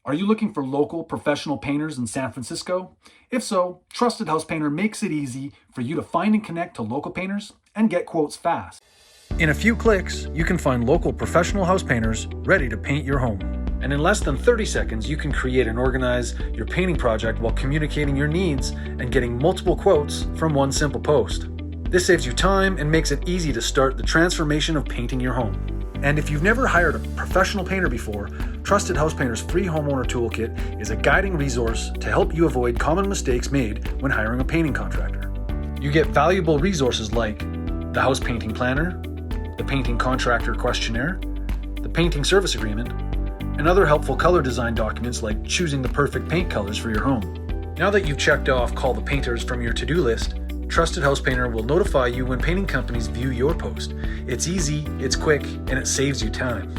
Are you looking for local professional painters in San Francisco? If so, Trusted House Painter makes it easy for you to find and connect to local painters and get quotes fast. In a few clicks, you can find local professional house painters ready to paint your home. And in less than 30 seconds, you can create and organize your painting project while communicating your needs and getting multiple quotes from one simple post. This saves you time and makes it easy to start the transformation of painting your home. And if you've never hired a professional painter before, Trusted House Painter's free homeowner toolkit is a guiding resource to help you avoid common mistakes made when hiring a painting contractor. You get valuable resources like the house painting planner, the painting contractor questionnaire, the painting service agreement, and other helpful color design documents like choosing the perfect paint colors for your home. Now that you've checked off Call the Painters from your to-do list, Trusted House Painter will notify you when painting companies view your post. It's easy, it's quick, and it saves you time.